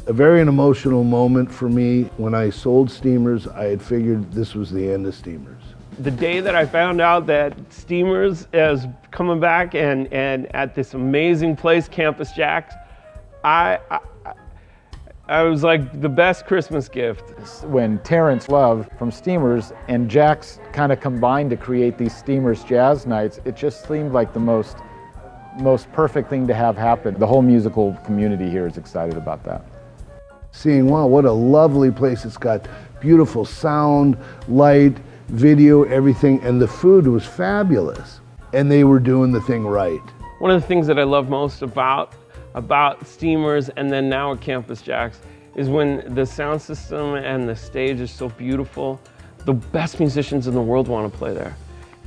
a very emotional moment for me. When I sold Steamers, I had figured this was the end of Steamers. The day that I found out that Steamers is coming back and at this amazing place, Campus JAX, I was like the best Christmas gift. When Terrence Love from Steamers and JAX kind of combined to create these Steamers Jazz Nights, it just seemed like the most perfect thing to have happen. The whole musical community here is excited about that. Seeing, wow, what a lovely place. It's got beautiful sound, light, video, everything, and the food was fabulous. And they were doing the thing right. One of the things that I love most about Steamers and then now at Campus JAX is when the sound system and the stage is so beautiful, the best musicians in the world want to play there.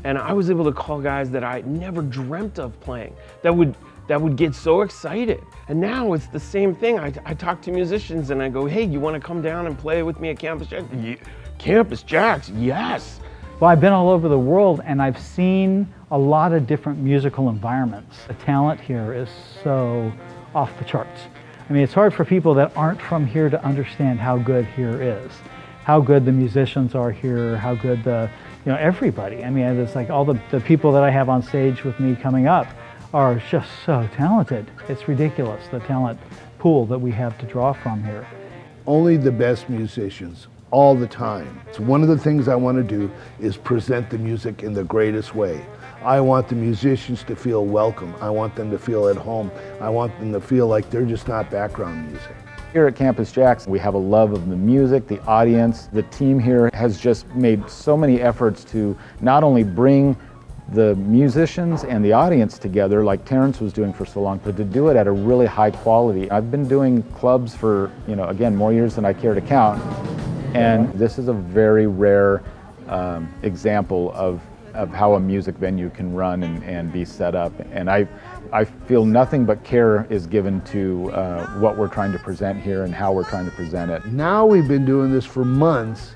And I was able to call guys that I never dreamt of playing, that would get so excited. And now it's the same thing. I talk to musicians and I go, hey, you want to come down and play with me at Campus JAX? Campus JAX, yes. Well, I've been all over the world and I've seen a lot of different musical environments. The talent here is so off the charts. I mean, it's hard for people that aren't from here to understand how good here is, how good the musicians are here, how good everybody. I mean, it's like all the people that I have on stage with me coming up are just so talented. It's ridiculous, the talent pool that we have to draw from here. Only the best musicians, all the time. It's one of the things I want to do is present the music in the greatest way. I want the musicians to feel welcome. I want them to feel at home. I want them to feel like they're just not background music. Here at Campus JAX, we have a love of the music, the audience. The team here has just made so many efforts to not only bring the musicians and the audience together like Terrence was doing for so long, but to do it at a really high quality. I've been doing clubs for, again, more years than I care to count. And this is a very rare example of how a music venue can run and be set up. And I feel nothing but care is given to what we're trying to present here and how we're trying to present it. Now we've been doing this for months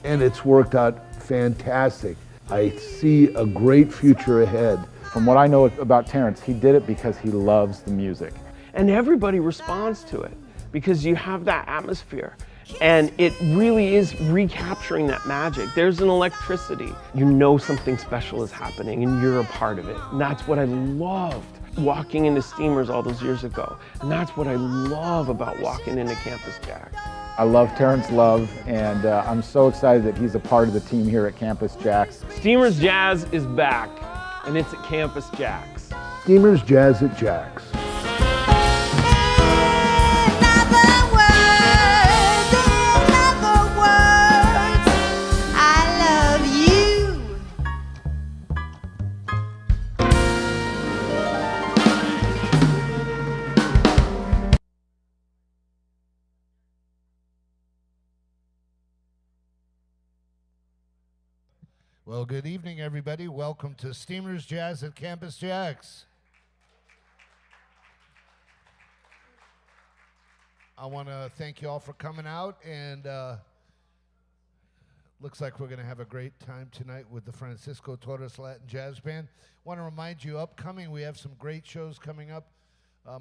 and it's worked out fantastic. I see a great future ahead. From what I know about Terrence, he did it because he loves the music. And everybody responds to it because you have that atmosphere. And it really is recapturing that magic. There's an electricity. You know something special is happening and you're a part of it. And that's what I loved walking into Steamers all those years ago. And that's what I love about walking into Campus JAX. I love Terrence Love, and I'm so excited that he's a part of the team here at Campus JAX. Steamers Jazz is back, and it's at Campus JAX. Steamers Jazz at JAX. Well, good evening, everybody. Welcome to Steamers Jazz at Campus JAX. I want to thank you all for coming out, and looks like we're going to have a great time tonight with the Francisco Torres Latin Jazz Band. Want to remind you, upcoming, we have some great shows coming up.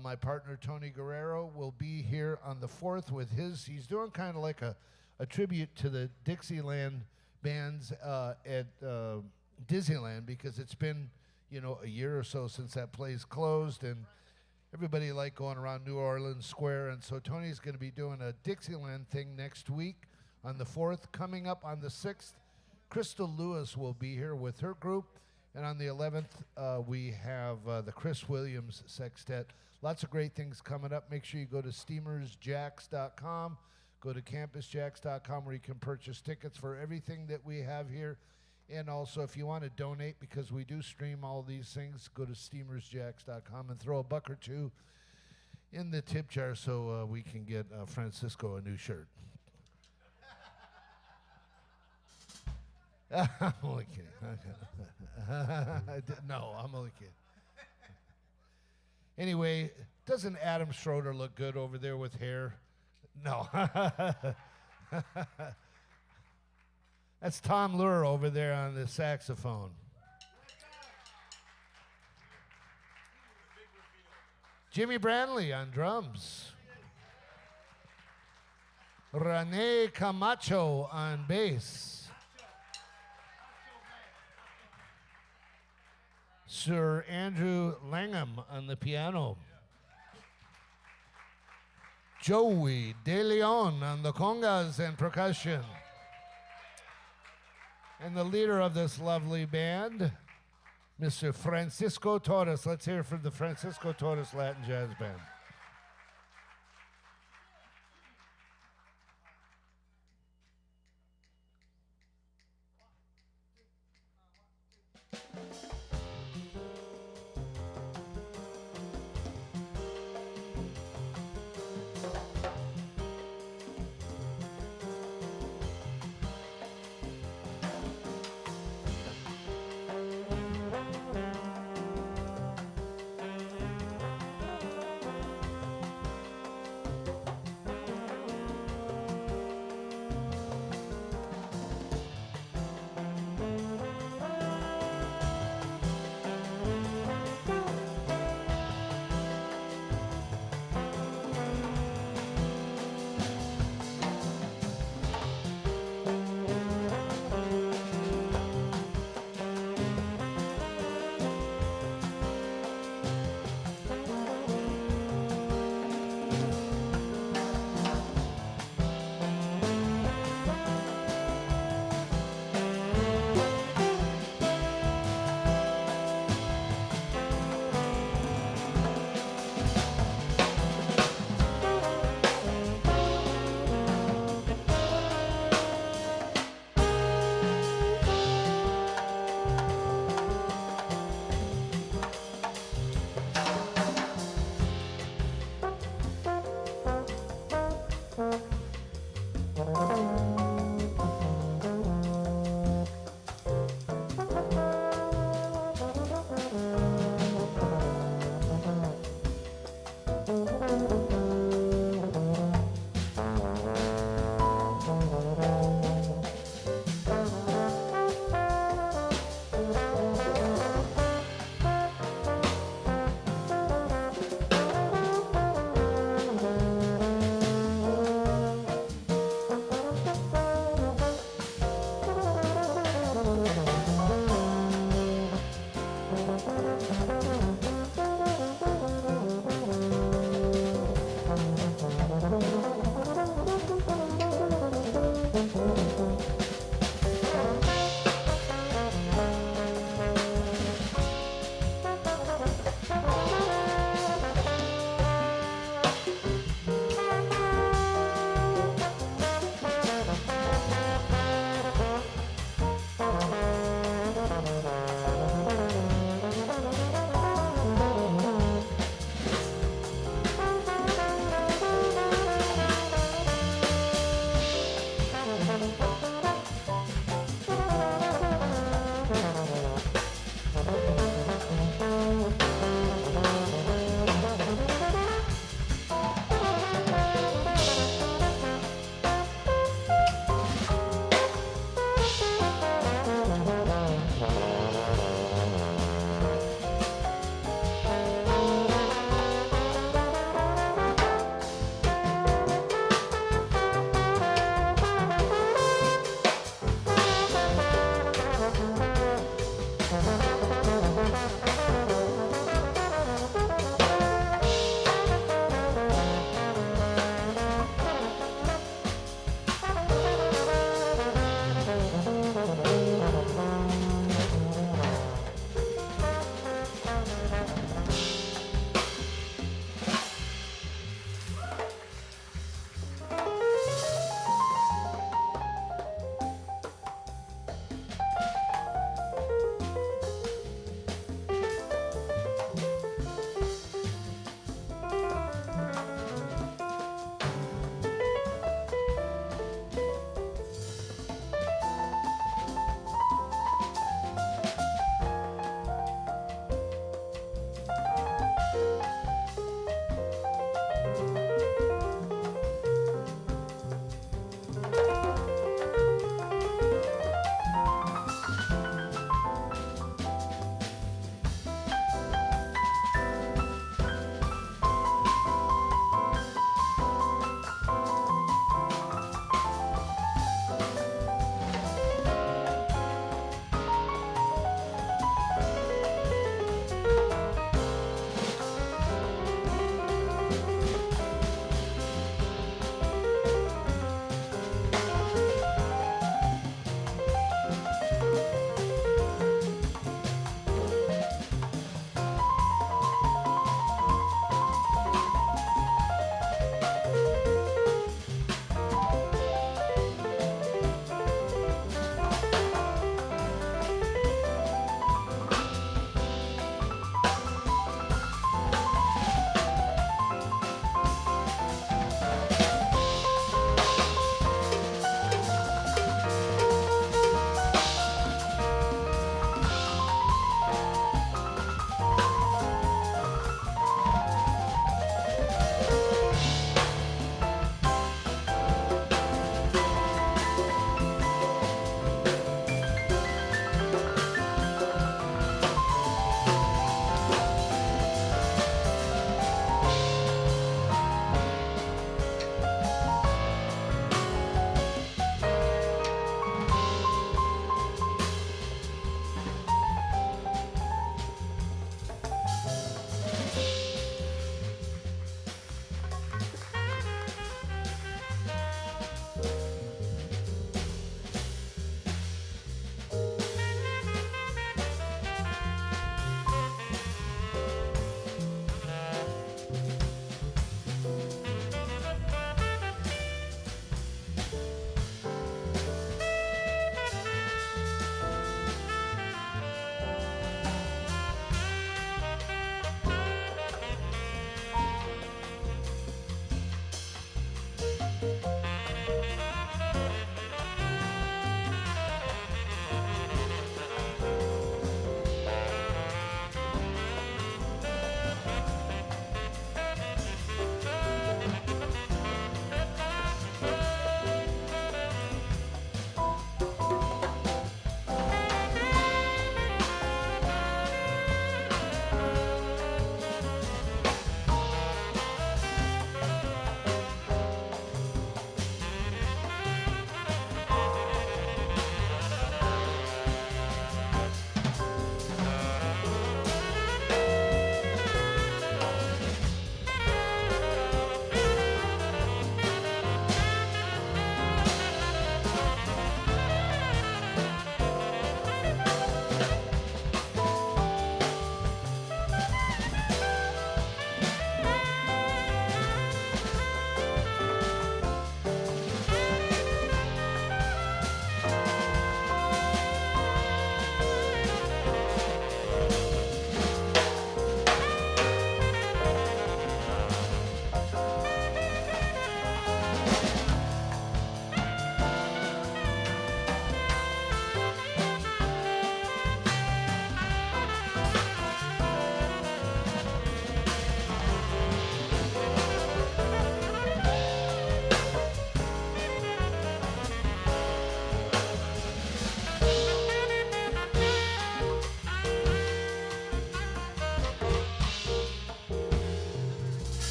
My partner, Tony Guerrero, will be here on the 4th with he's doing kind of like a tribute to the Dixieland bands at Disneyland, because it's been, a year or so since that place closed, and everybody liked going around New Orleans Square, and so Tony's going to be doing a Dixieland thing next week on the 4th. Coming up on the 6th, Crystal Lewis will be here with her group, and on the 11th, we have the Chris Williams Sextet. Lots of great things coming up. Make sure you go to steamersjax.com. Go to campusjax.com where you can purchase tickets for everything that we have here. And also, if you want to donate, because we do stream all these things, go to steamersjax.com and throw $1 or $2 in the tip jar so we can get Francisco a new shirt. I'm only kidding. No, I'm only kidding. Anyway, doesn't Adam Schroeder look good over there with hair? No. That's Tom Luer over there on the saxophone. Jimmy Branly on drums. Rene Camacho on bass. Sir Andrew Langham on the piano. Joey De Leon on the congas and percussion. And the leader of this lovely band, Mr. Francisco Torres. Let's hear from the Francisco Torres Latin Jazz Band.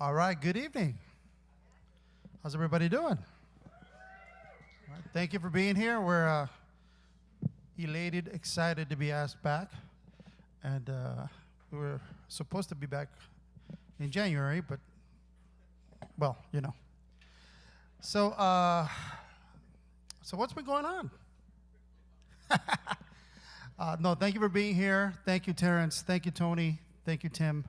All right, good evening. How's everybody doing? All right, thank you for being here. We're elated, excited to be asked back. And we were supposed to be back in January, but, well, you know. So, so what's been going on? No, thank you for being here. Thank you, Terrence. Thank you, Tony. Thank you, Tim,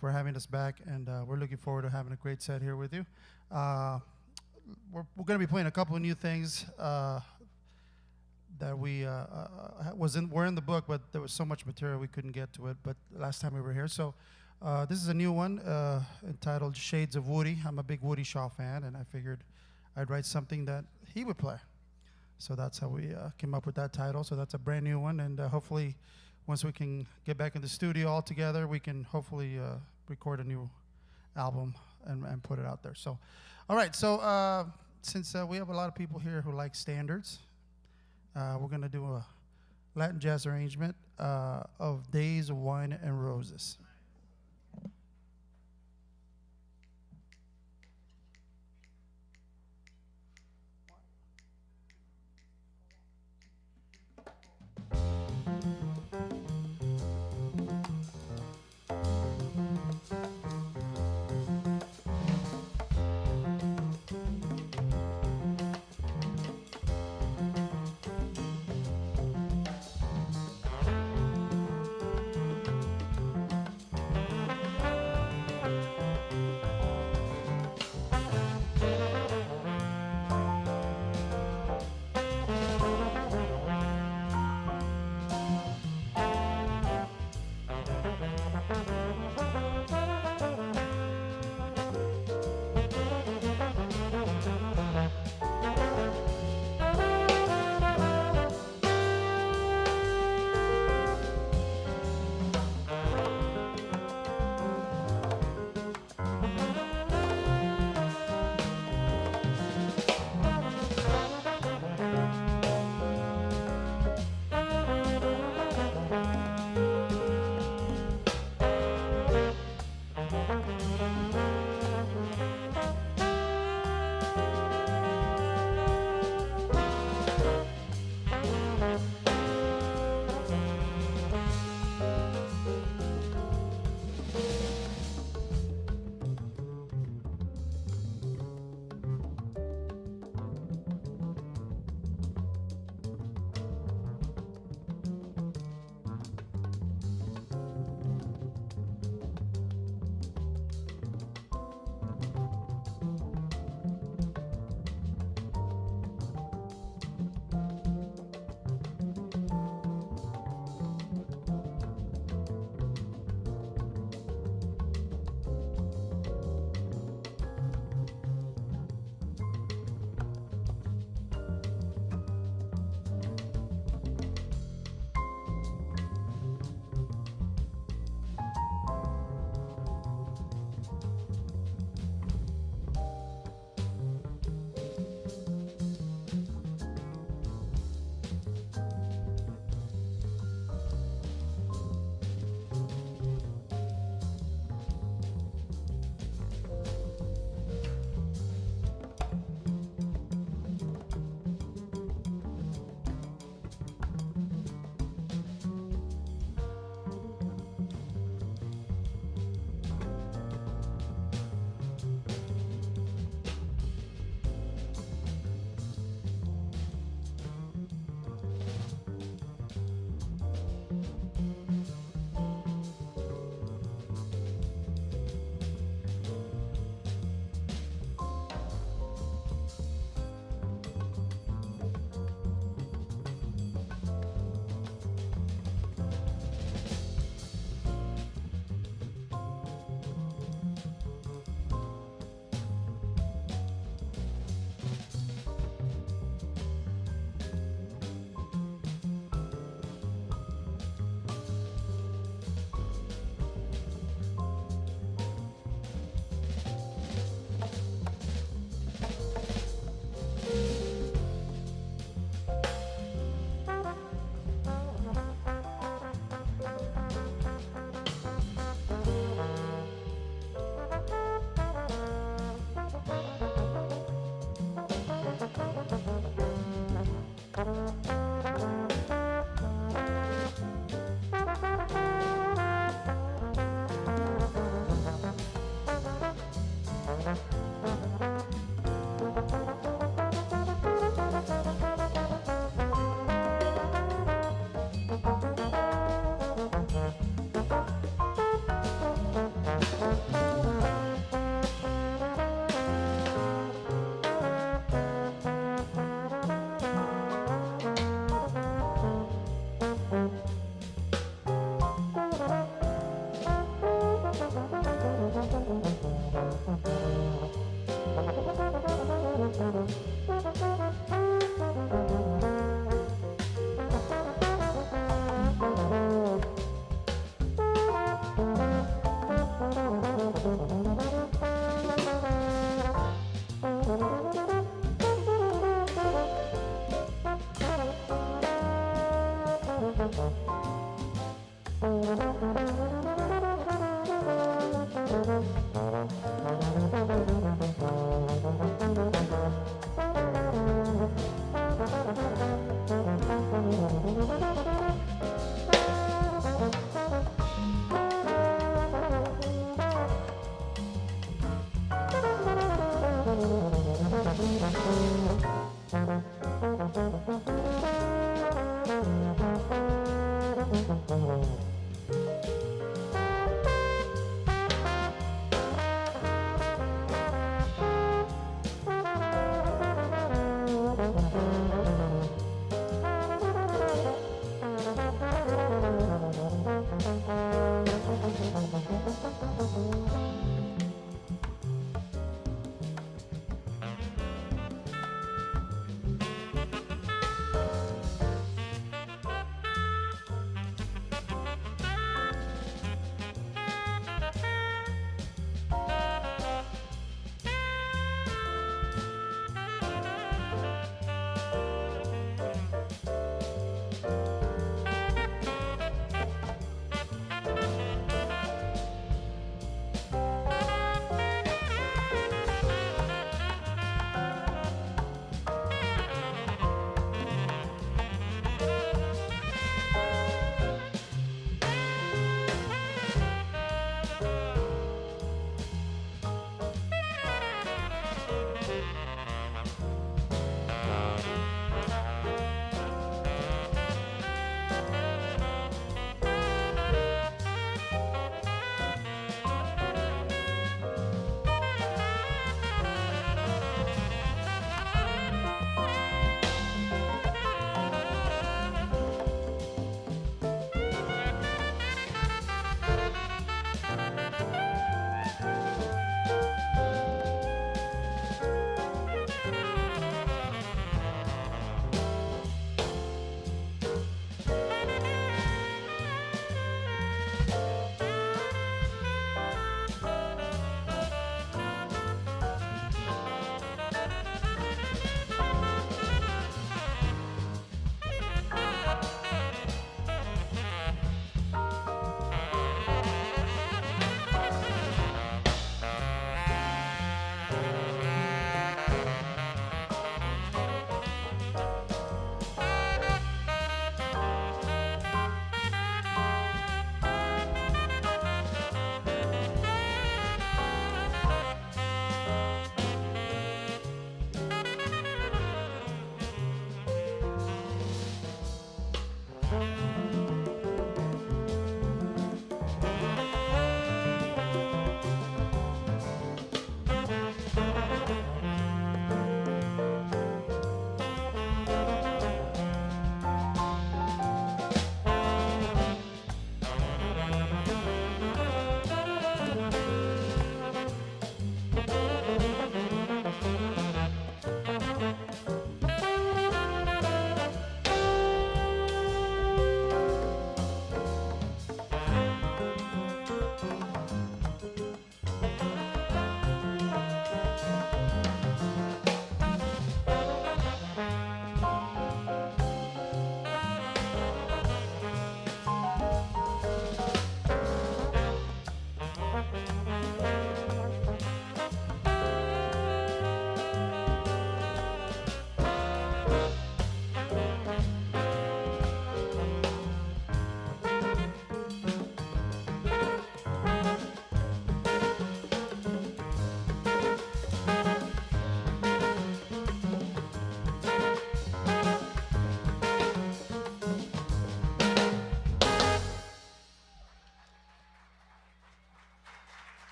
for having us back, and we're looking forward to having a great set here with you. We're going to be playing a couple of new things that were in the book, but there was so much material we couldn't get to it. But last time we were here, so this is a new one entitled "Shades of Woody." I'm a big Woody Shaw fan, and I figured I'd write something that he would play. So that's how we came up with that title. So that's a brand new one, and hopefully, once we can get back in the studio all together, we can hopefully record a new album and put it out there. So, all right. So since we have a lot of people here who like standards, we're going to do a Latin jazz arrangement of Days of Wine and Roses.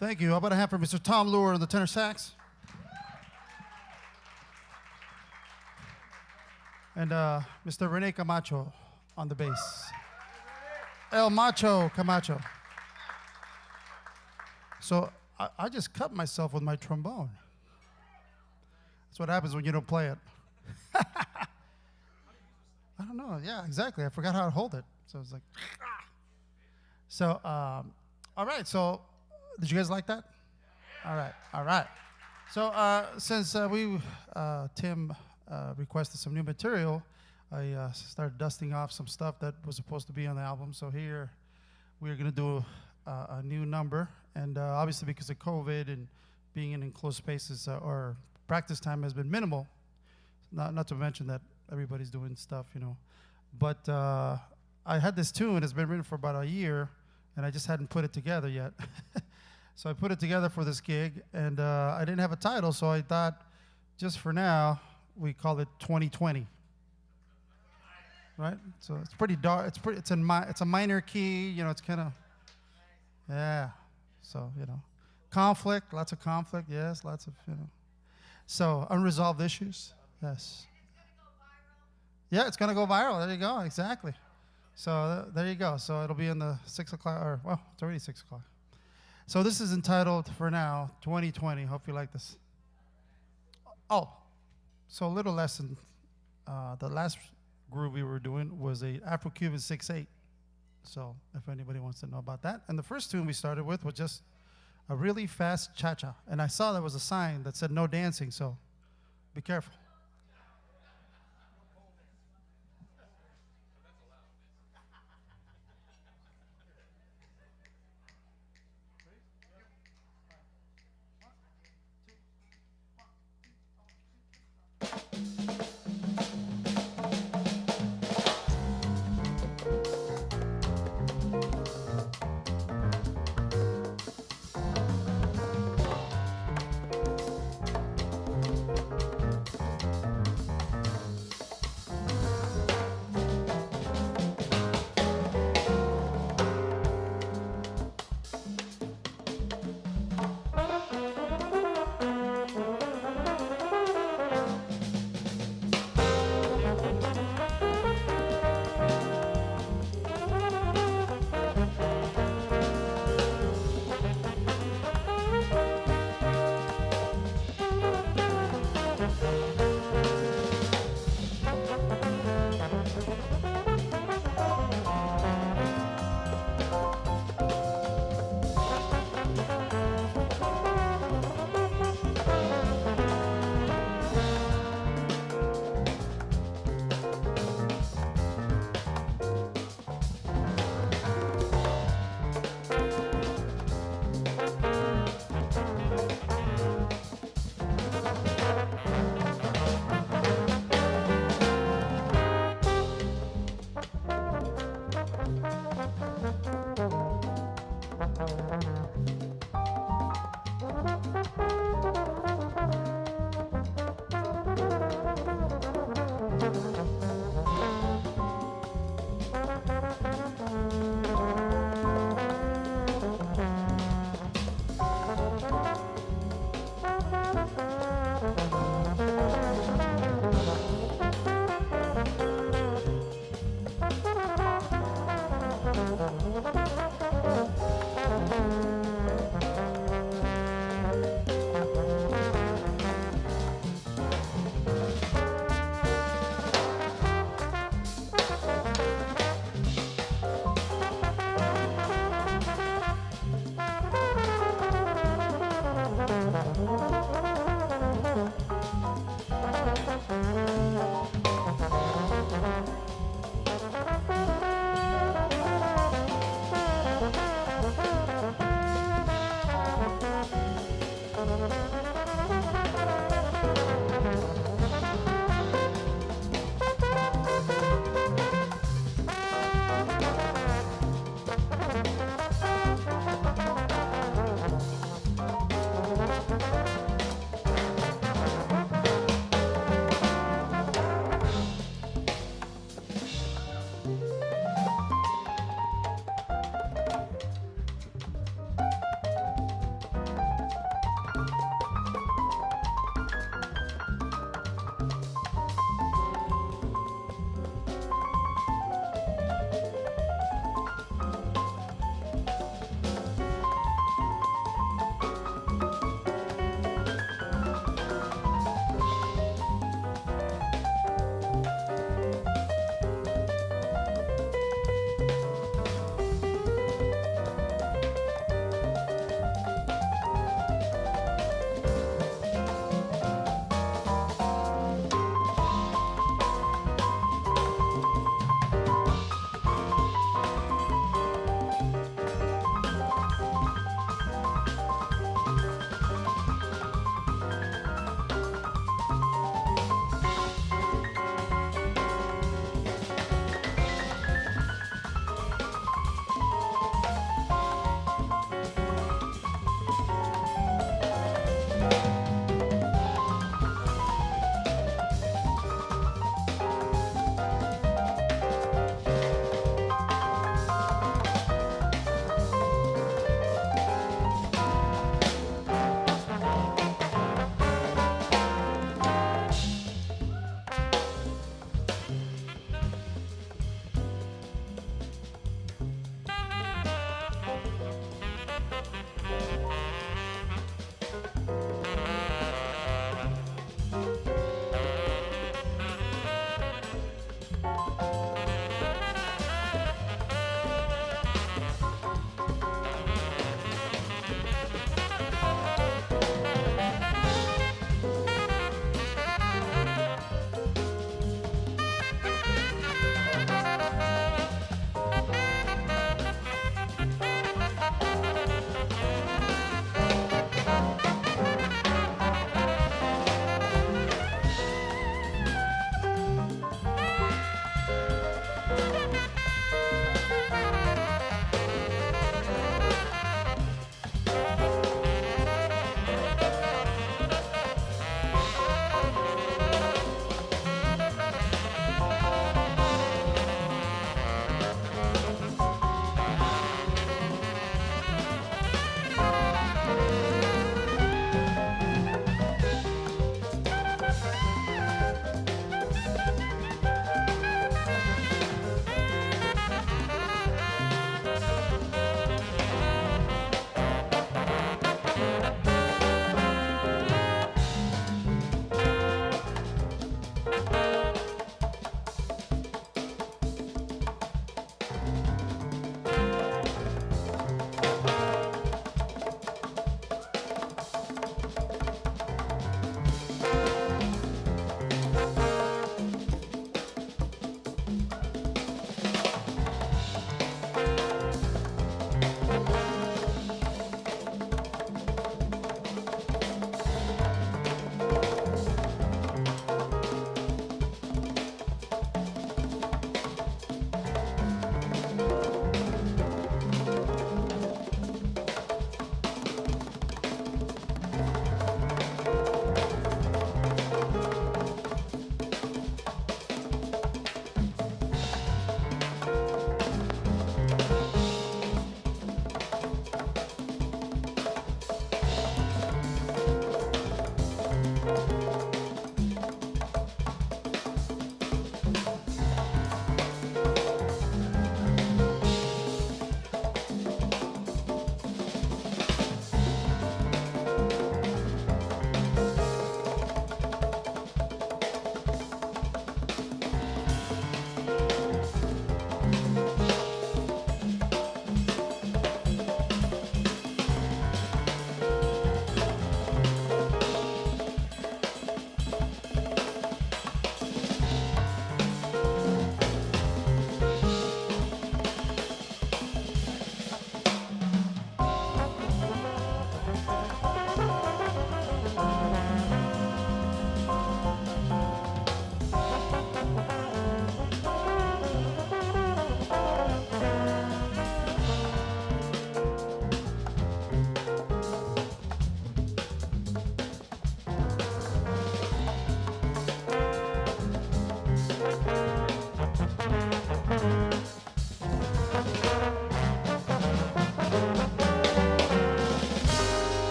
Thank you. How about a hand for Mr. Tom Luer on the tenor sax? And Mr. Rene Camacho on the bass. El Macho Camacho. So I just cut myself with my trombone. That's what happens when you don't play it. I don't know. Yeah, exactly. I forgot how to hold it. So it's like, so, all right. So, did you guys like that? All right. All right. So, since Tim requested some new material, I started dusting off some stuff that was supposed to be on the album. So here we're going to do a new number. And obviously because of COVID and being in enclosed spaces, our practice time has been minimal. Not to mention that everybody's doing stuff, you know. But I had this tune, it's been written for about a year, and I just hadn't put it together yet. So I put it together for this gig, and I didn't have a title, so I thought, just for now, we call it 2020. Right? So it's pretty dark. It's a minor key. You know, it's kind of, yeah. So you know, conflict, lots of conflict. Yes, lots of So unresolved issues. Yes. Yeah, it's gonna go viral. There you go. Exactly. So there you go. So it'll be in the 6 o'clock, or well, it's already 6 o'clock. So this is entitled, for now, 2020. Hope you like this. Oh, so a little lesson. The last groove we were doing was a Afro-Cuban 6/8. So if anybody wants to know about that. And the first tune we started with was just a really fast cha-cha. And I saw there was a sign that said no dancing, so be careful.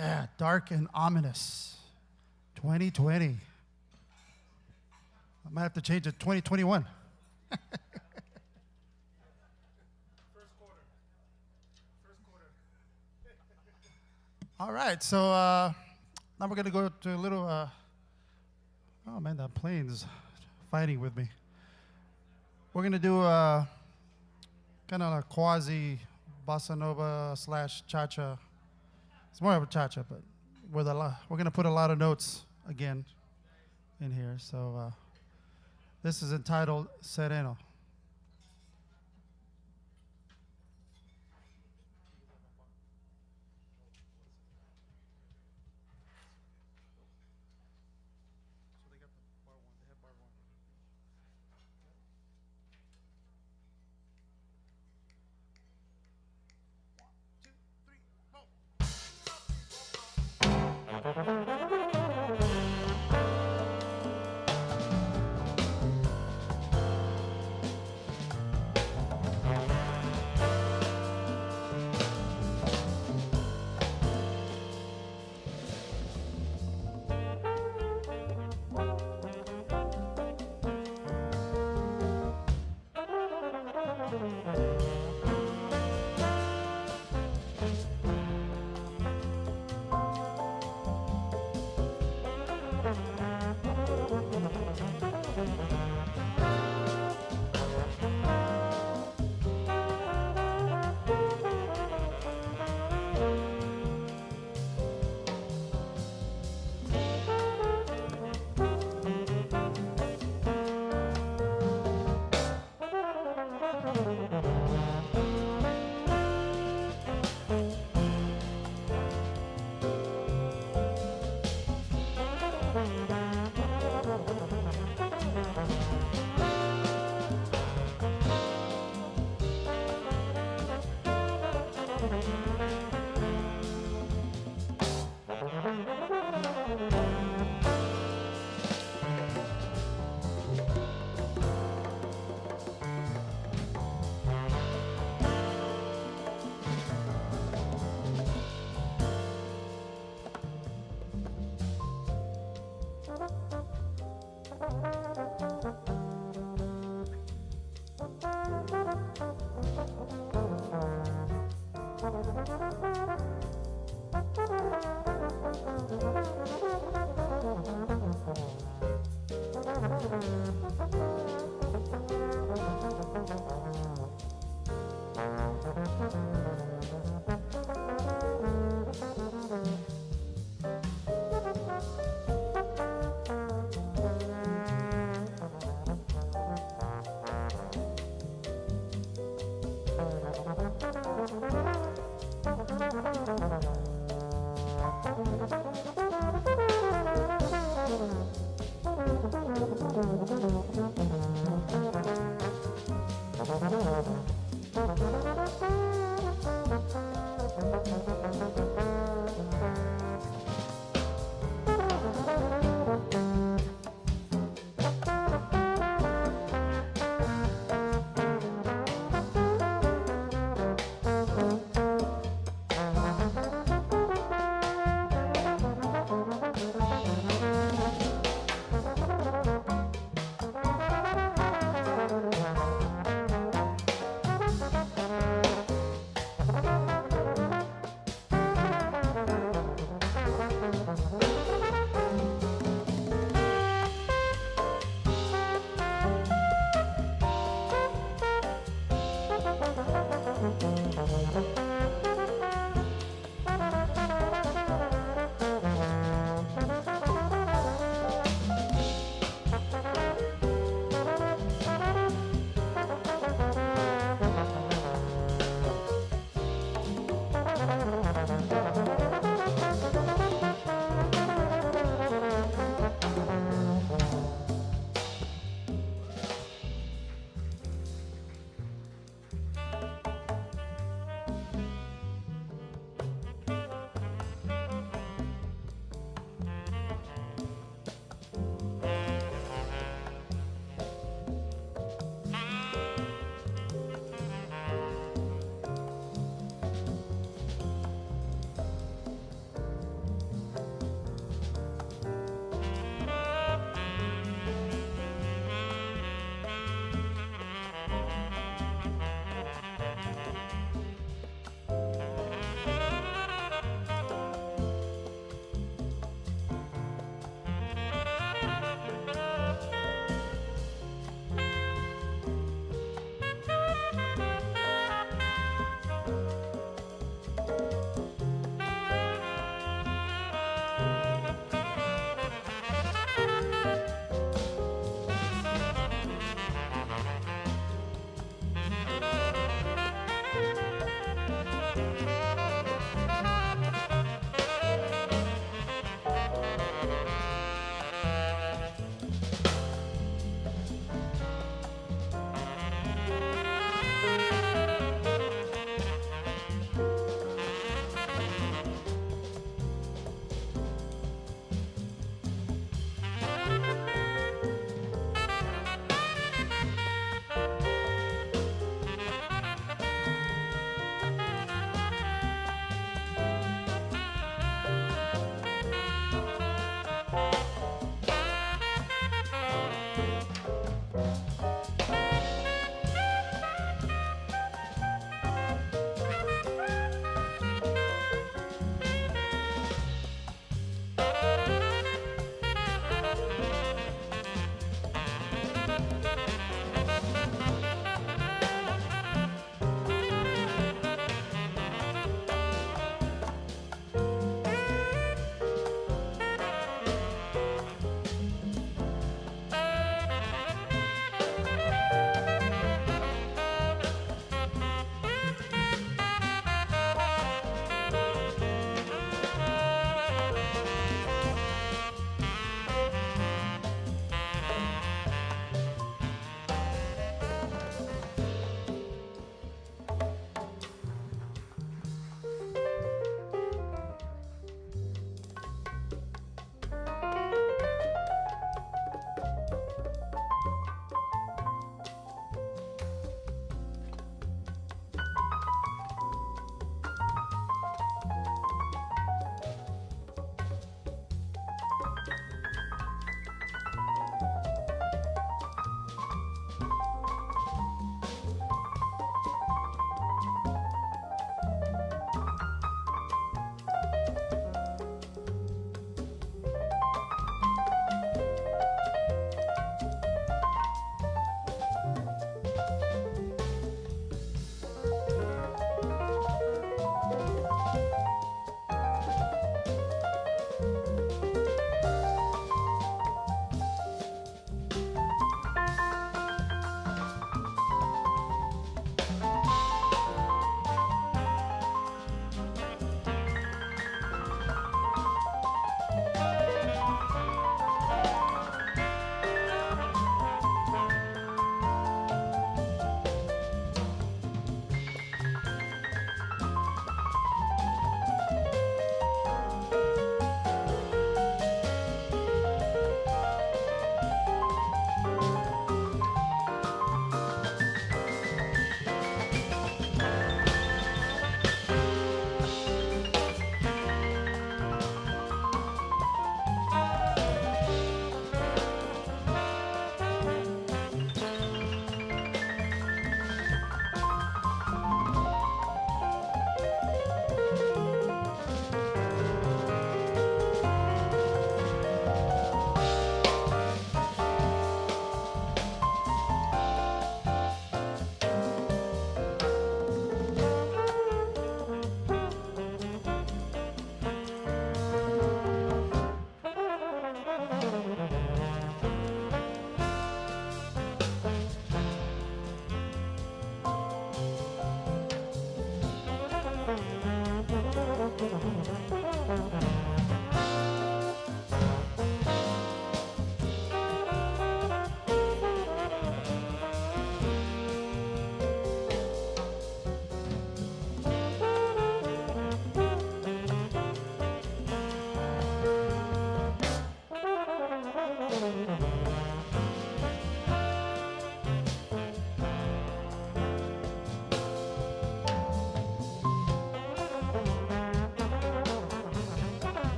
Yeah, dark and ominous. 2020. I might have to change it 2021. All right, so now we're gonna go to a little, oh man, that plane's fighting with me. We're gonna do kind of a quasi bossa nova / cha-cha. It's more of a cha-cha, but with a lot, we're gonna put a lot of notes again in here. So this is entitled Sereno.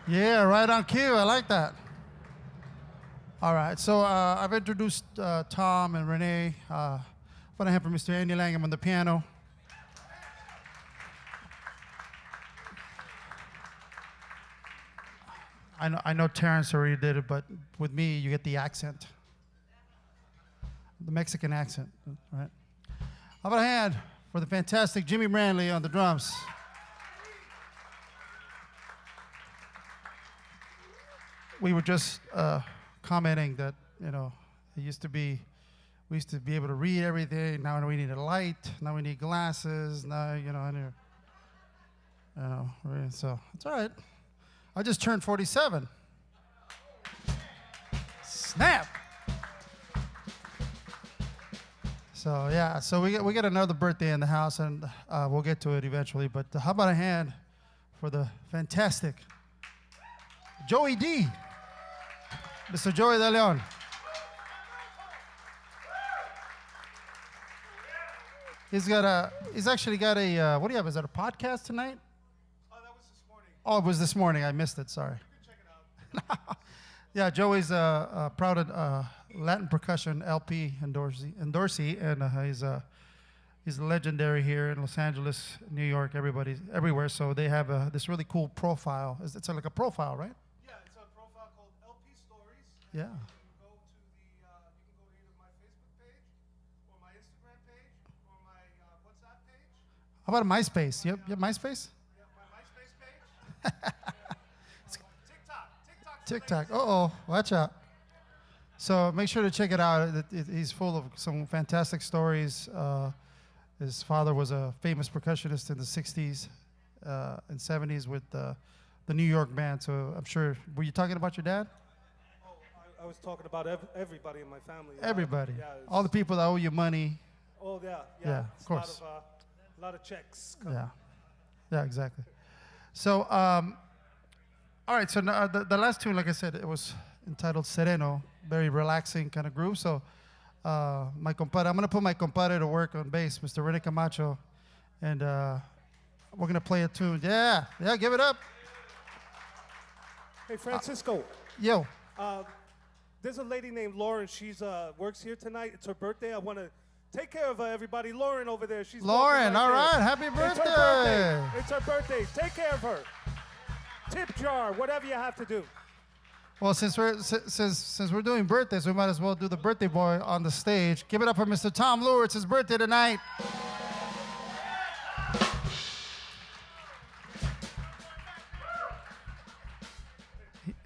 Yeah, right on cue. I like that. All right, so I've introduced Tom and Rene. What I have for Mr. Andy Langham on the piano. I know Terrence already did it, but with me, you get the accent. The Mexican accent, right? How about a hand for the fantastic Jimmy Branly on the drums? We were just commenting that, you know, it used to be, we used to be able to read everything. Now we need a light. Now we need glasses. Now, you know, so it's all right. I just turned 47. Snap. So yeah, so we get another birthday in the house, and we'll get to it eventually. But how about a hand for the fantastic Joey D, Mr. Joey De Leon. He's actually got a, what do you have? Is that a podcast tonight? Oh, that was this morning. Oh, it was this morning. I missed it. Sorry. You can check it out. Yeah, Joey's a proud Latin percussion LP endorsee, and he's legendary here in Los Angeles, New York, everywhere. So they have this really cool profile. It's like a profile, right? Yeah, it's a profile called LP Stories. Yeah. You can go to either my Facebook page or my Instagram page or my WhatsApp page. How about a MySpace? You have MySpace? Yeah, my MySpace page. TikTok. Uh-oh, watch out. So make sure to check it out. He's full of some fantastic stories. His father was a famous percussionist in the 60s and 70s with the New York band. So I'm sure, were you talking about your dad? Oh, I was talking about everybody in my family. Everybody. Yeah, all the people that owe you money. Oh, yeah. Yeah, It's of course. A lot of checks coming. Yeah, exactly. So, all right, so now the last tune, like I said, it was entitled Sereno, very relaxing kind of groove. So my compadre, I'm going to put my compadre to work on bass, Mr. Rene Camacho, and we're going to play a tune. Yeah, give it up. Hey, Francisco. Yo. There's a lady named Lauren. She's works here tonight. It's her birthday. I want to take care of her, everybody. Lauren over there. She's Lauren, all right, there. happy birthday. It's her birthday. It's her birthday. Take care of her. Tip jar, whatever you have to do. Well, since we're doing birthdays, we might as well do the birthday boy on the stage. Give it up for Mr. Tom Luer. It's his birthday tonight.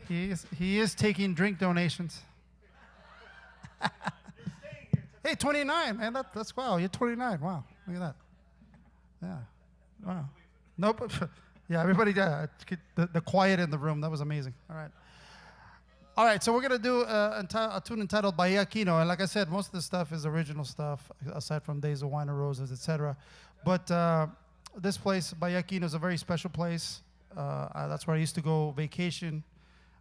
He is taking drink donations. Hey, 29, man. That's wow. You're 29. Wow. Look at that. Yeah. Wow. Nope. Yeah, everybody, the quiet in the room, that was amazing. All right, so we're going to do a tune entitled Bahia Aquino. And like I said, most of the stuff is original stuff, aside from Days of Wine and Roses, etc. But this place, Bahia Aquino, is a very special place. That's where I used to go vacation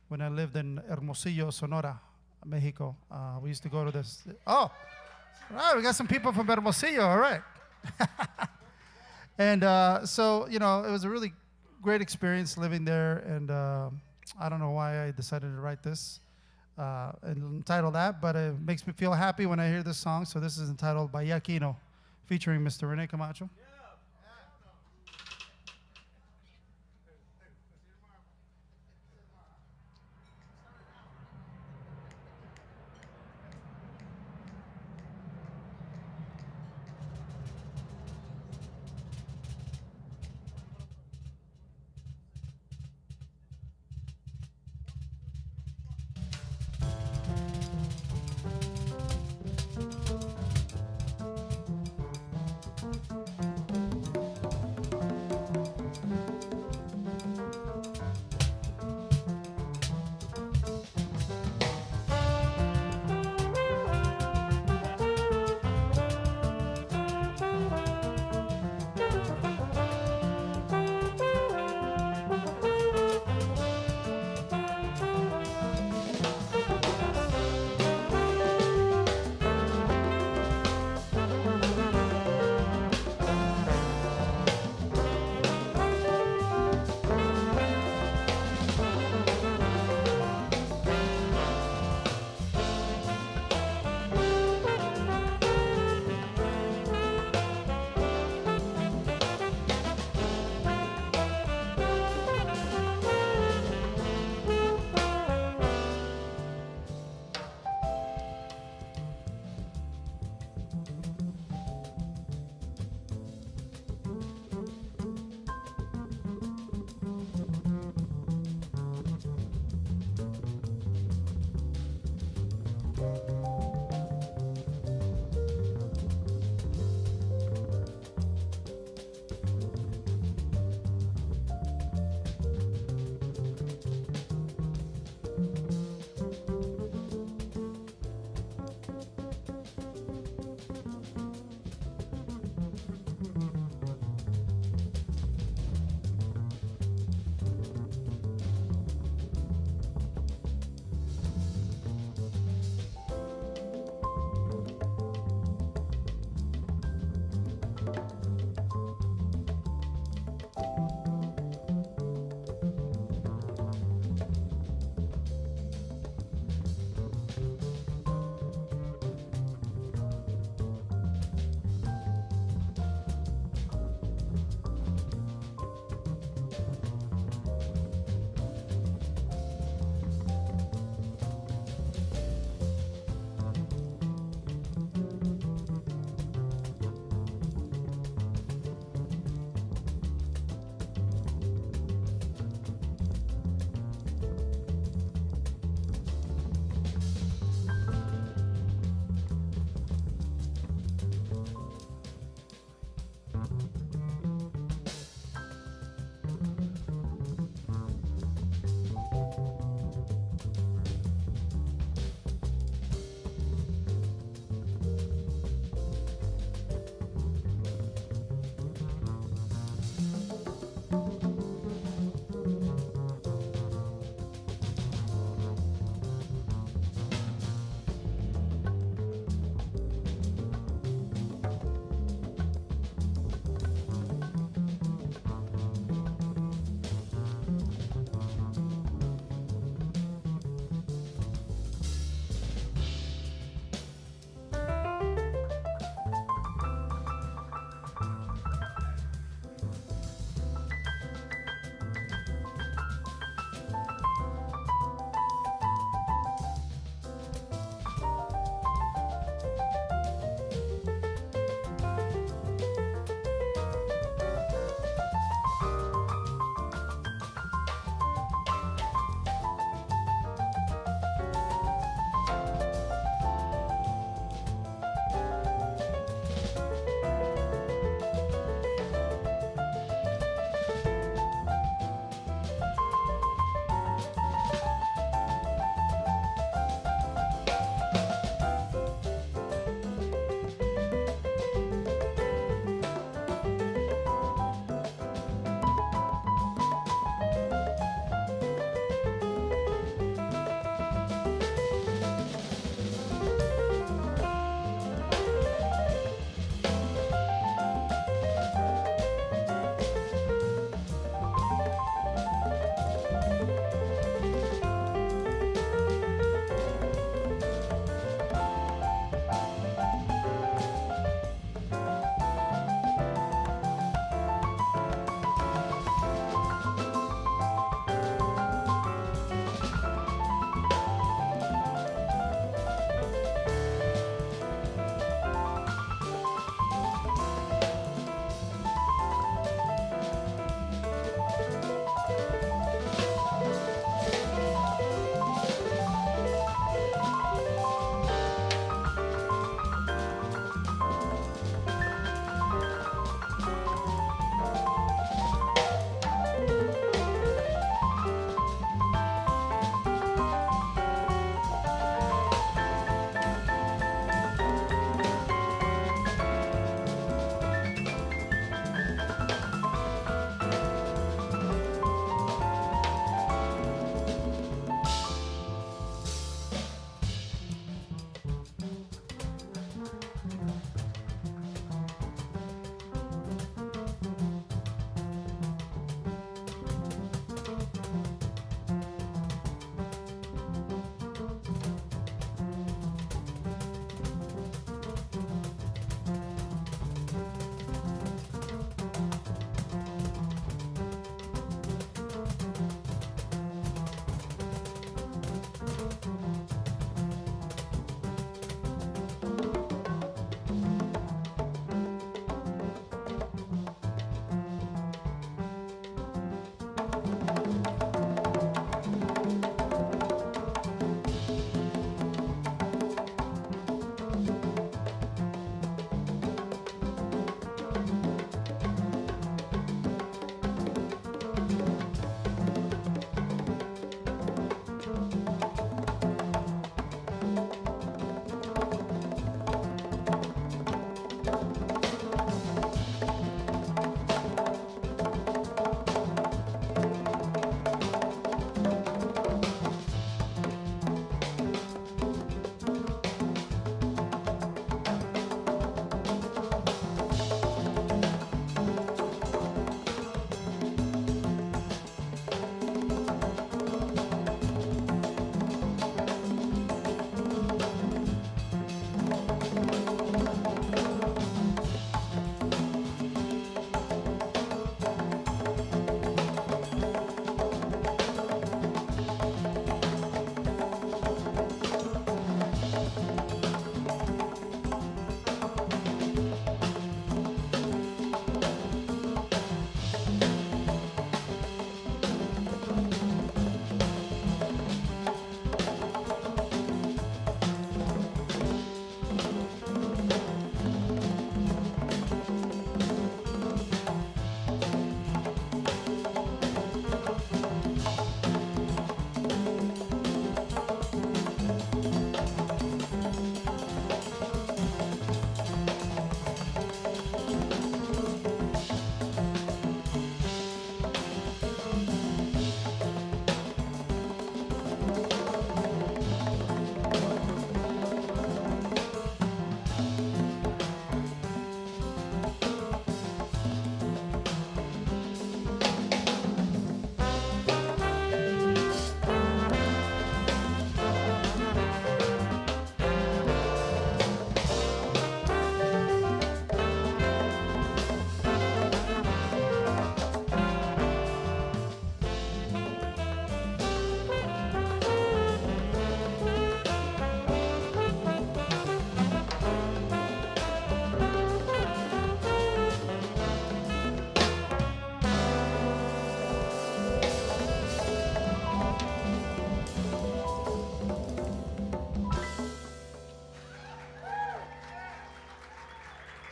when I lived in Hermosillo, Sonora, Mexico. We used to go to this. Oh, all right, we got some people from Hermosillo, all right. And so, you know, it was a really great experience living there, and I don't know why I decided to write this and entitle that, but it makes me feel happy when I hear this song. So this is entitled Bahia Aquino, featuring Mr. Rene Camacho.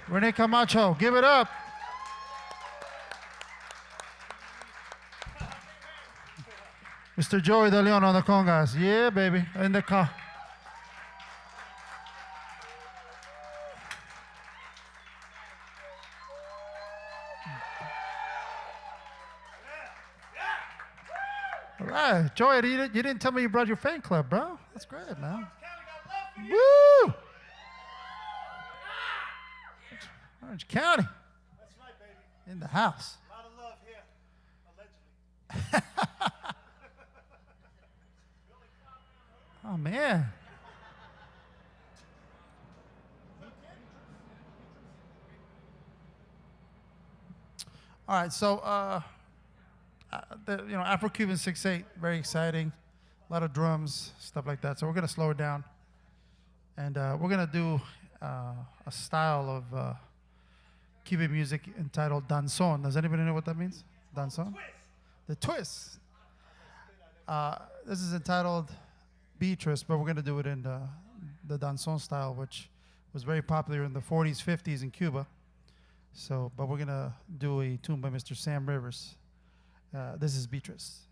Rene Camacho, give it up. Mr. Joey De Leon on the congas. Yeah, baby, in the car. All right, Joey, you didn't tell me you brought your fan club, bro. That's great, man. Woo! Orange County. That's right, baby. In the house. A lot of love here, allegedly. Oh, man. All right, so Afro-Cuban 6/8, very exciting. A lot of drums, stuff like that. So we're gonna slow it down, and we're gonna do a style of Cuban music entitled danzón. Does anybody know what that means? Danzón? The twist. This is entitled Beatrice, but we're gonna do it in the danzón style, which was very popular in the 40s, 50s in Cuba. So, but we're gonna do a tune by Mr. Sam Rivers. This is Beatrice.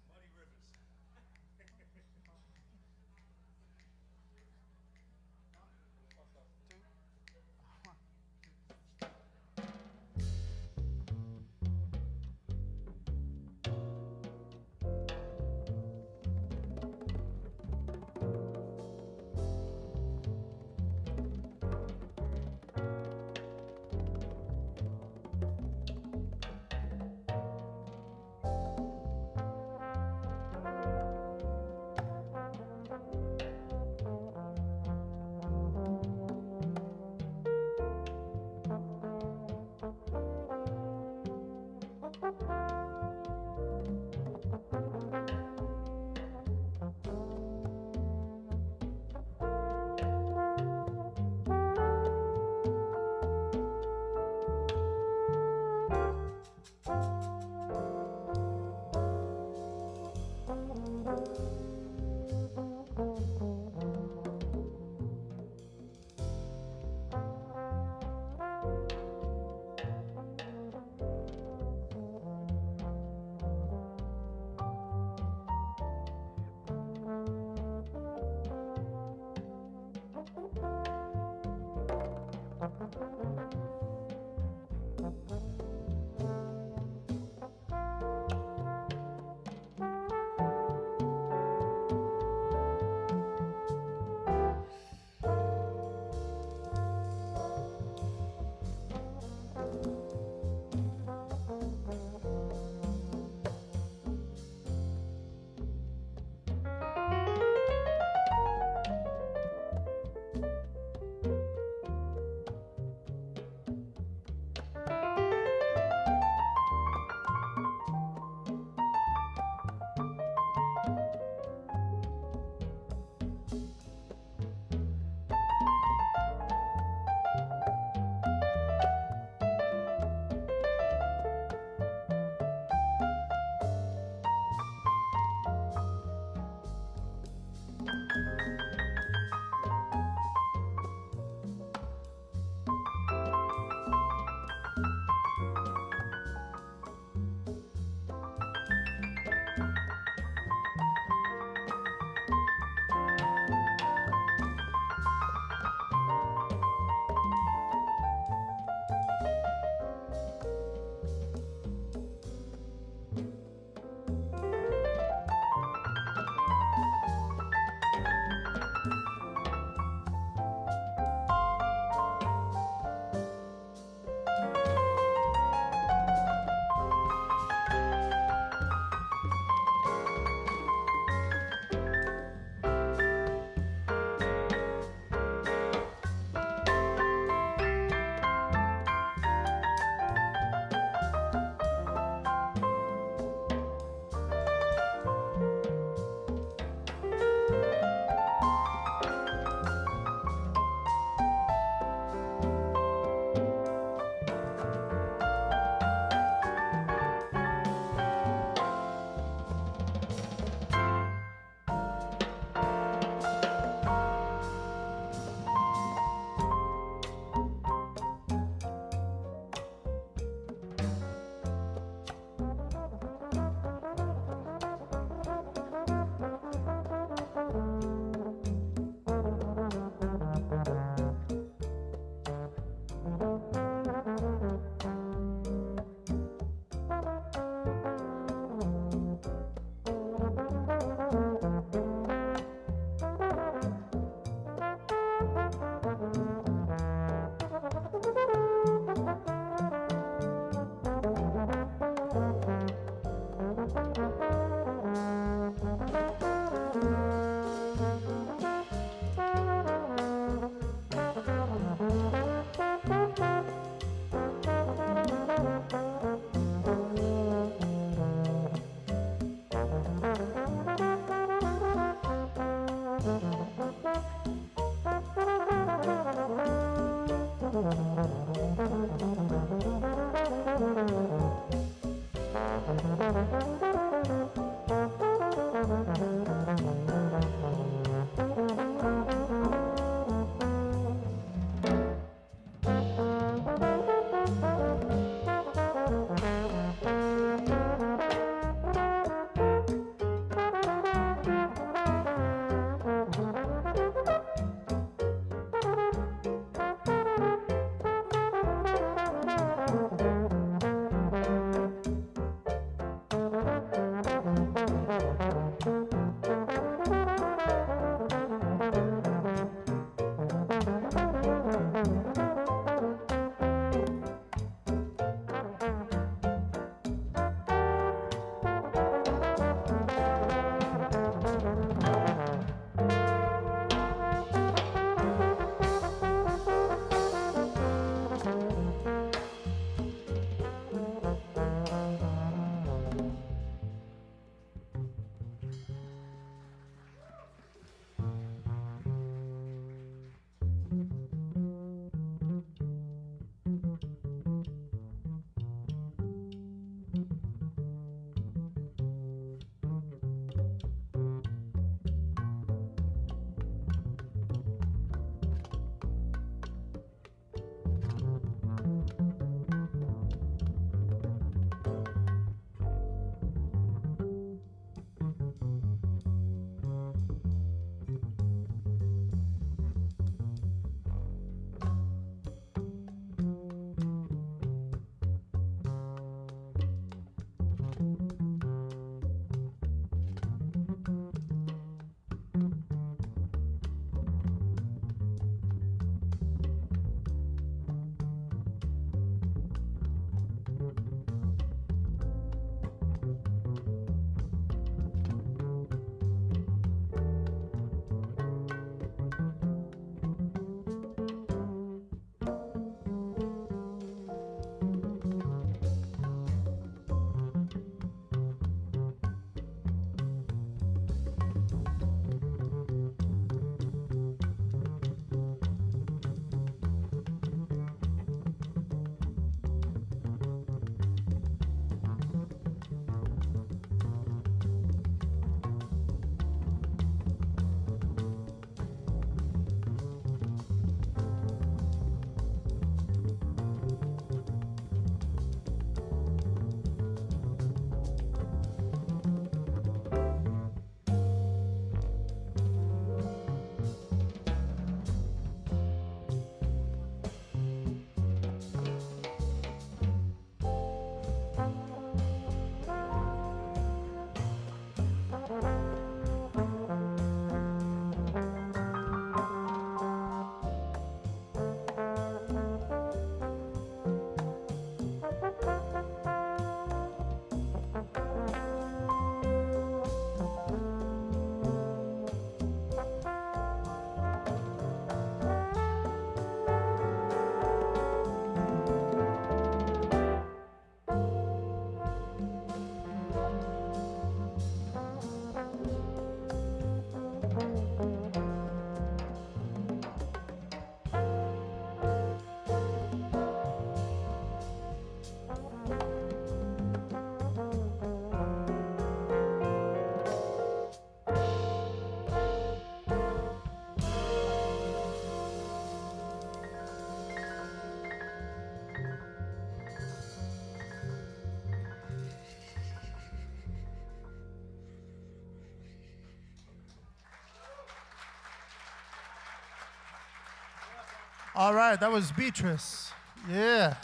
All right, that was Beatrice. Yeah.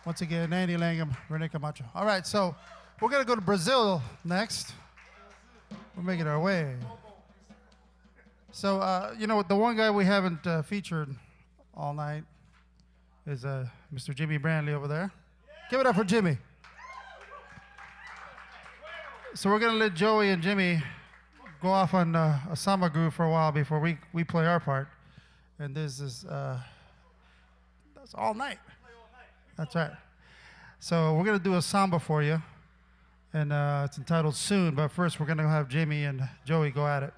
Once again, Andy Langham, Rene Camacho. All right, so we're going to go to Brazil next. We're making our way. So, you know, the one guy we haven't featured all night is Mr. Jimmy Branly over there. Give it up for Jimmy. So we're going to let Joey and Jimmy go off on a samba groove for a while before we play our part. And this is that's all night. That's right. So we're going to do a samba for you. And it's entitled Soon. But first, we're going to have Jimmy and Joey go at it.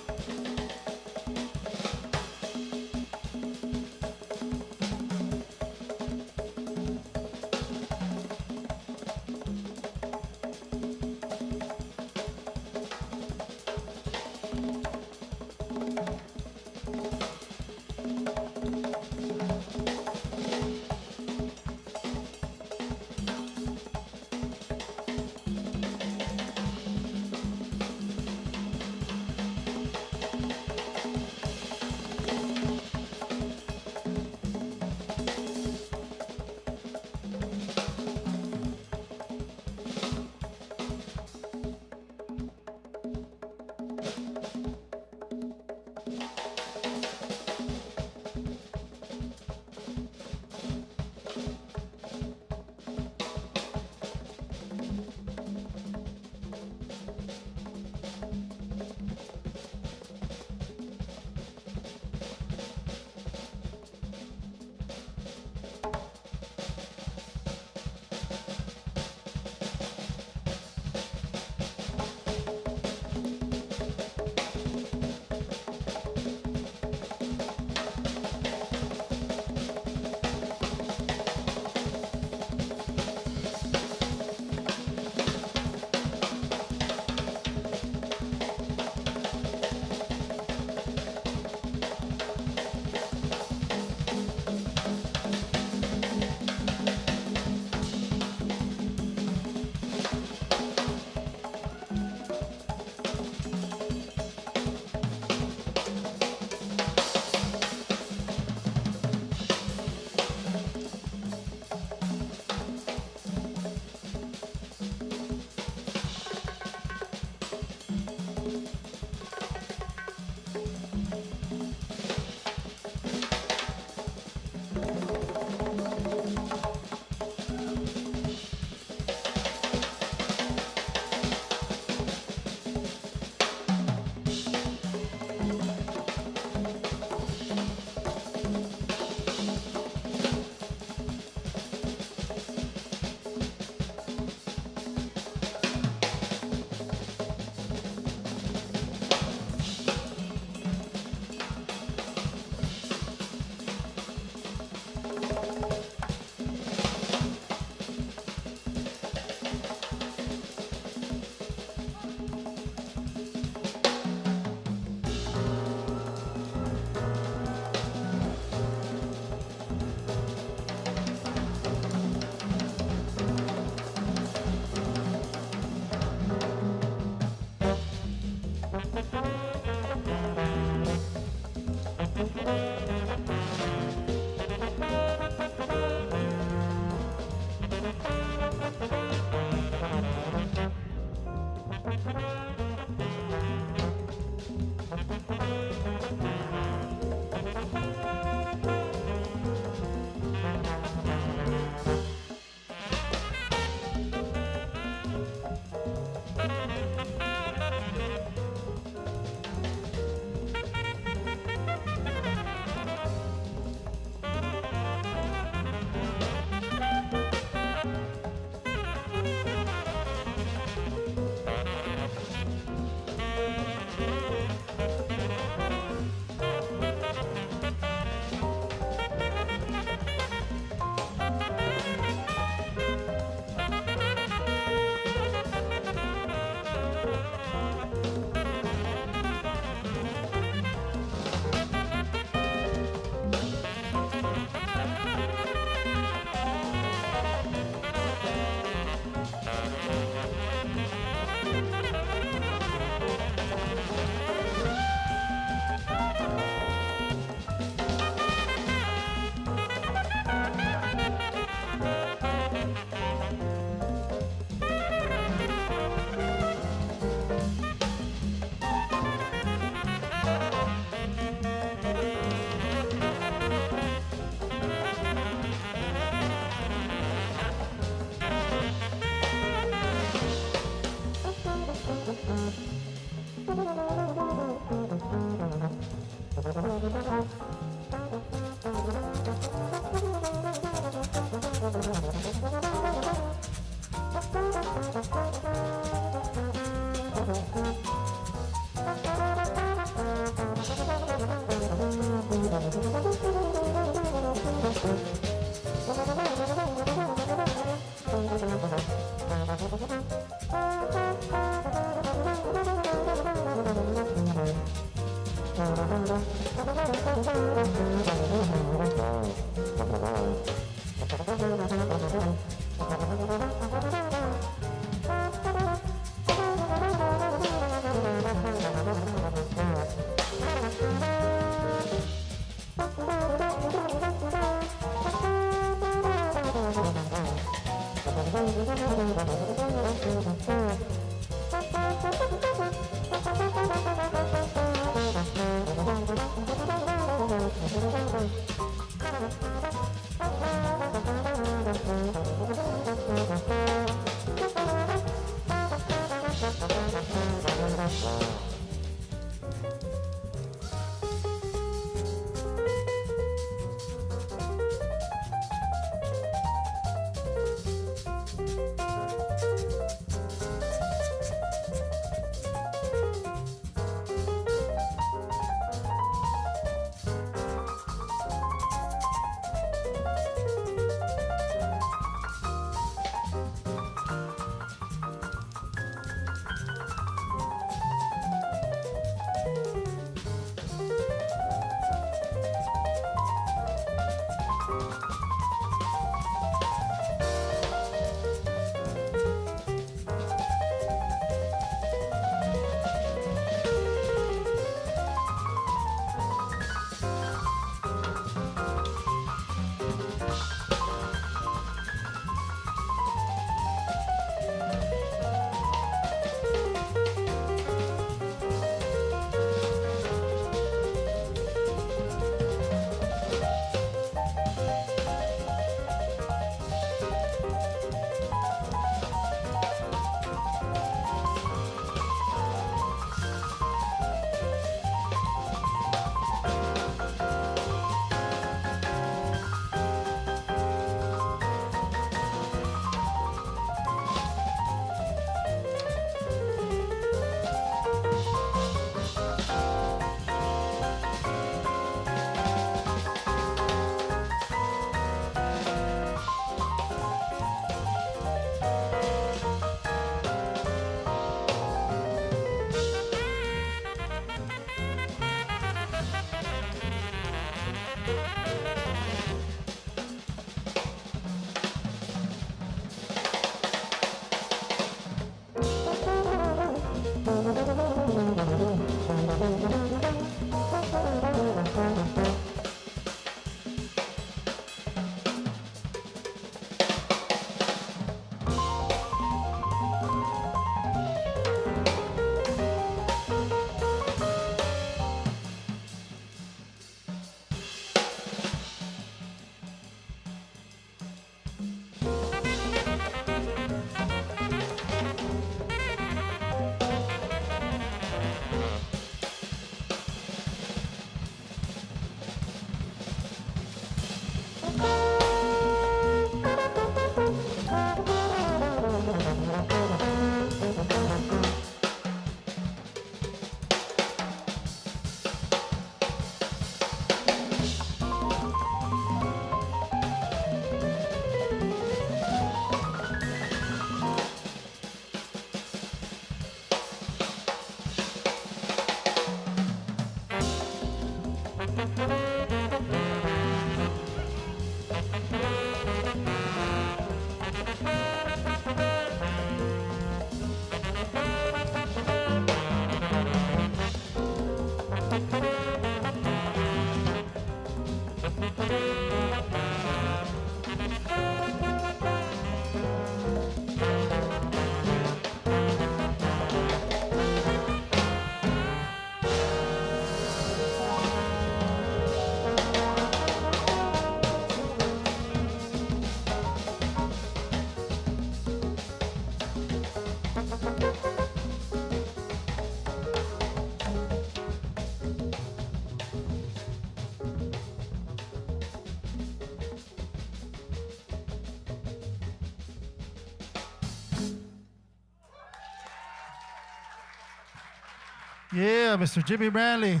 Yeah, Mr. Jimmy Branly,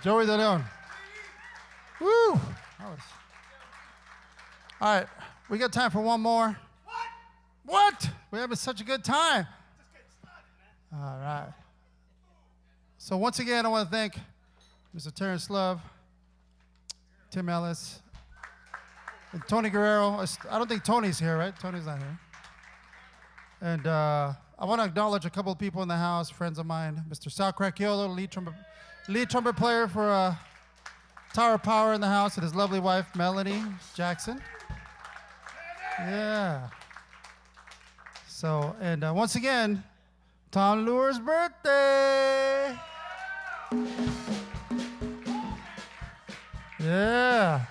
Joey De Leon. Woo! All right, we got time for one more. What? We're having such a good time. All right. So once again, I want to thank Mr. Terrence Love, Tim Ellis, and Tony Guerrero. I don't think Tony's here, right? Tony's not here. And I want to acknowledge a couple of people in the house, friends of mine. Mr. Sal Cracchiolo, lead trumpet player for Tower of Power in the house, and his lovely wife, Melanie Jackson. Yeah. So, and once again, Tom Luer's birthday. Yeah.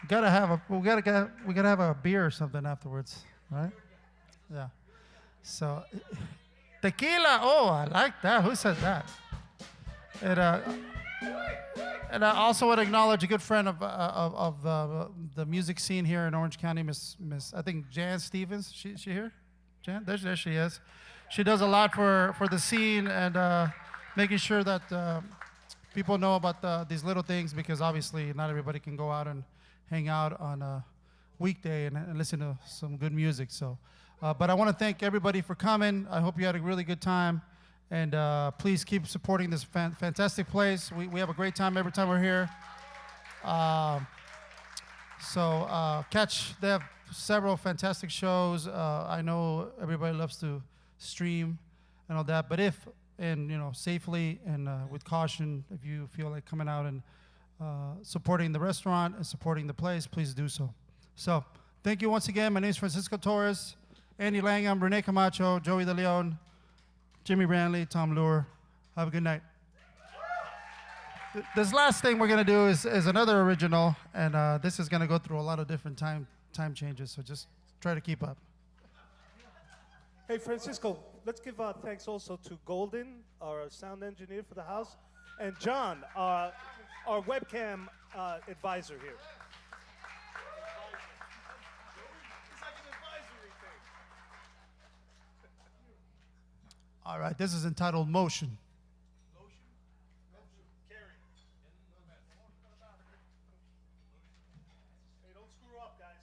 We gotta have a beer or something afterwards, right? Yeah. So, tequila. Oh, I like that. Who said that? And I also want to acknowledge a good friend of the music scene here in Orange County, Miss I think Jan Stevens. She here? Jan? There she is. She does a lot for the scene and making sure that people know about these little things, because obviously not everybody can go out and hang out on a weekday and listen to some good music. So, but I want to thank everybody for coming. I hope you had a really good time. And please keep supporting this fantastic place. We have a great time every time we're here. They have several fantastic shows. I know everybody loves to stream and all that, but safely and with caution, if you feel like coming out and supporting the restaurant and supporting the place, please do so. So thank you once again. My name is Francisco Torres, Andy Langham, Rene Camacho, Joey De Leon, Jimmy Branly, Tom Luer. Have a good night. This last thing we're going to do is another original, and this is going to go through a lot of different time changes, so just try to keep up. Hey, Francisco, let's give thanks also to Golden, our sound engineer for the house, and John, our webcam advisor here. All right, this is entitled Motion. Hey, don't screw up, guys.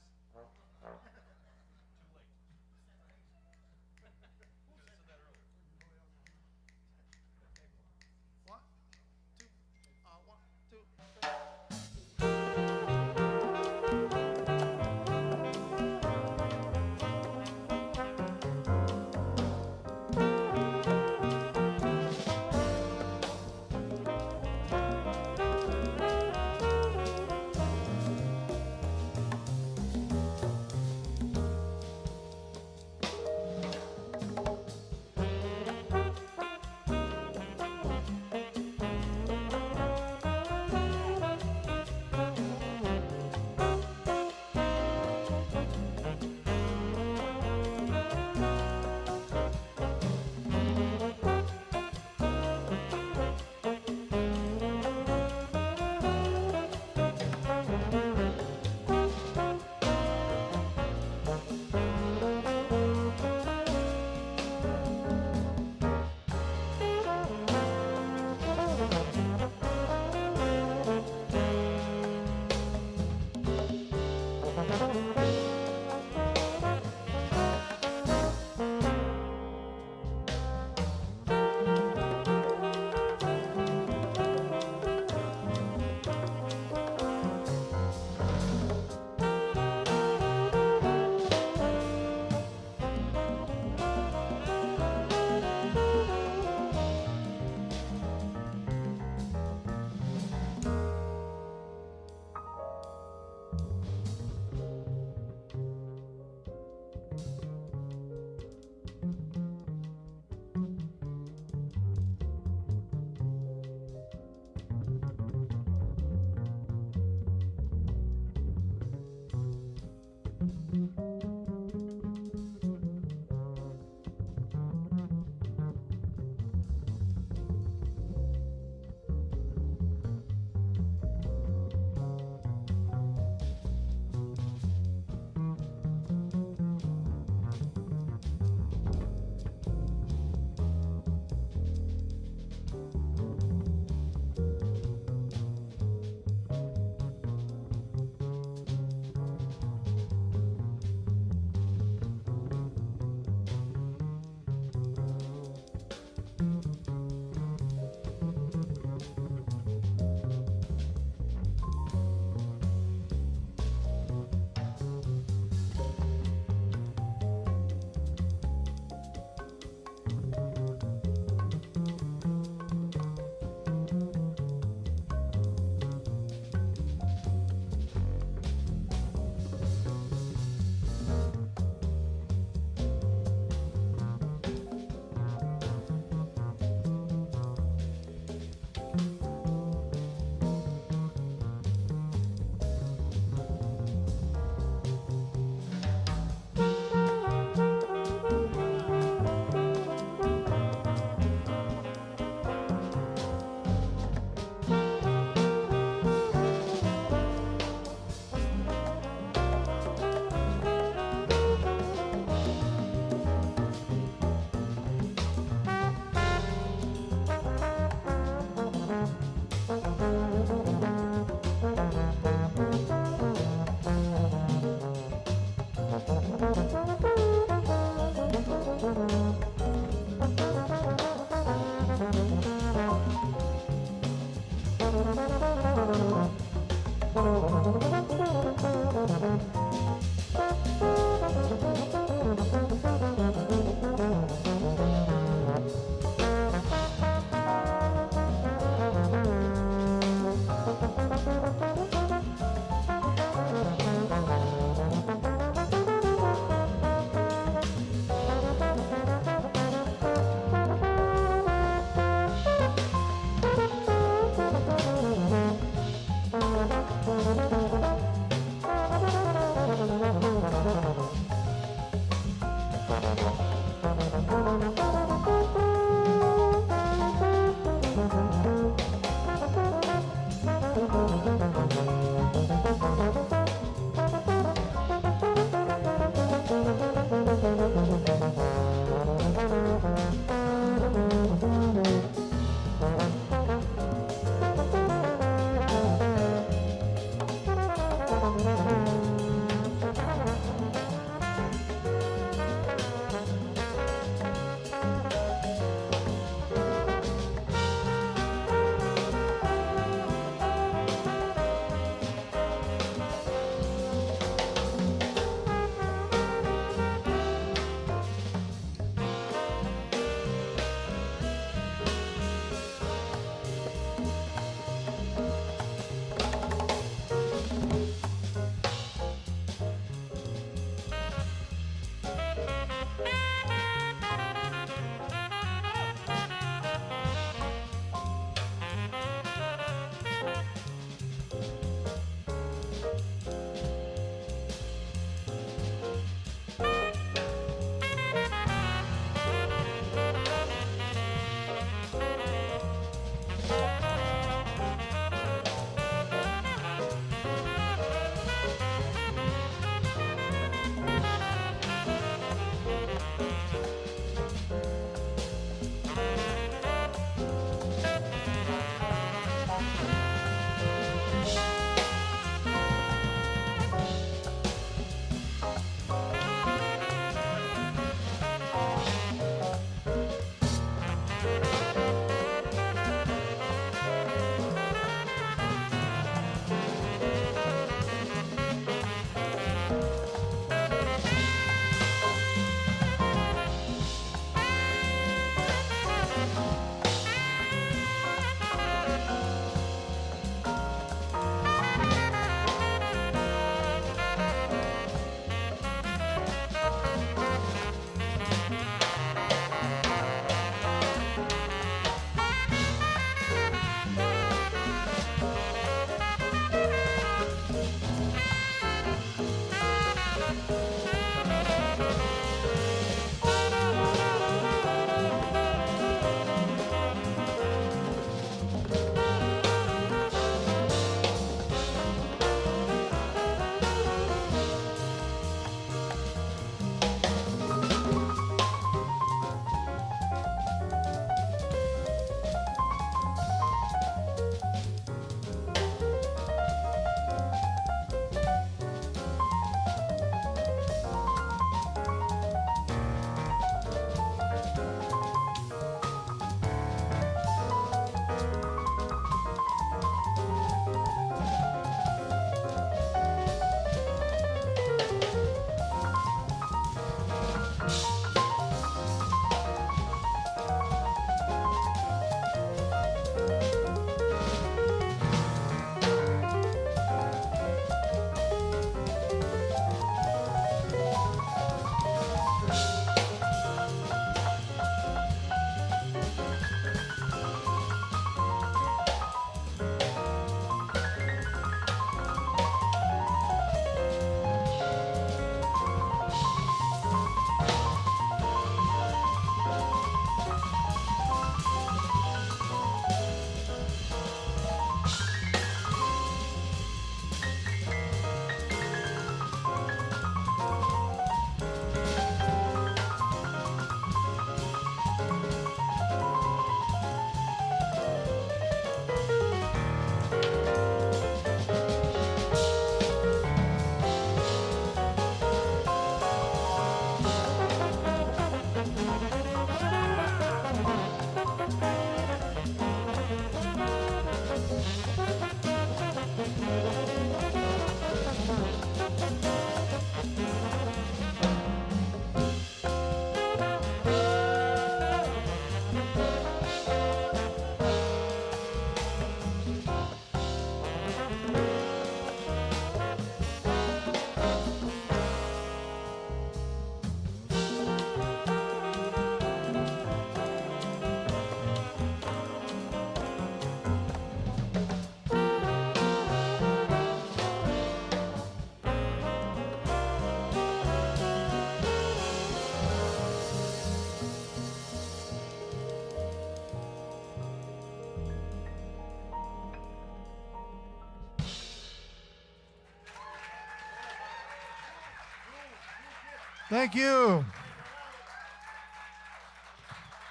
Thank you.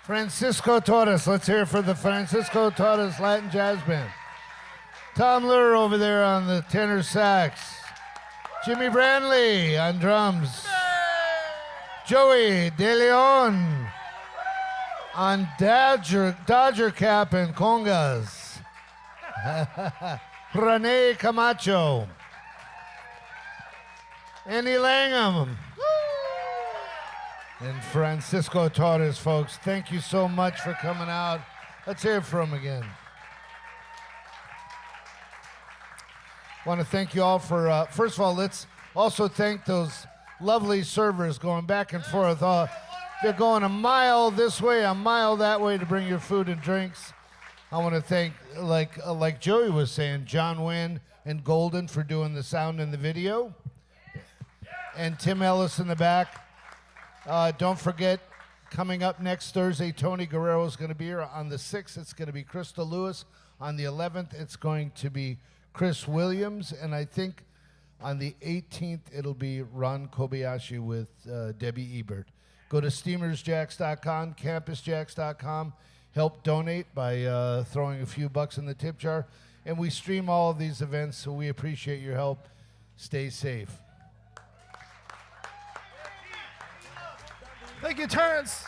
Francisco Torres. Let's hear it for the Francisco Torres Latin Jazz Band. Tom Luer over there on the tenor sax. Jimmy Branly on drums. Joey De Leon on Dodger cap and congas. Rene Camacho. Andy Langham. And Francisco Torres, folks. Thank you so much for coming out. Let's hear it from him again. Want to thank you all for, first of all, let's also thank those lovely servers going back and forth. They're going a mile this way, a mile that way to bring your food and drinks. I want to thank, like Joey was saying, John Wynn and Golden for doing the sound and the video. And Tim Ellis in the back. Don't forget, coming up next Thursday, Tony Guerrero is going to be here. On the 6th, it's going to be Krista Lewis. On the 11th, it's going to be Chris Williams. And I think on the 18th, it'll be Ron Kobayashi with Debbie Ebert. Go to steamersjax.com, campusjax.com. Help donate by throwing a few bucks in the tip jar. And we stream all of these events, so we appreciate your help. Stay safe. Thank you, Terrence.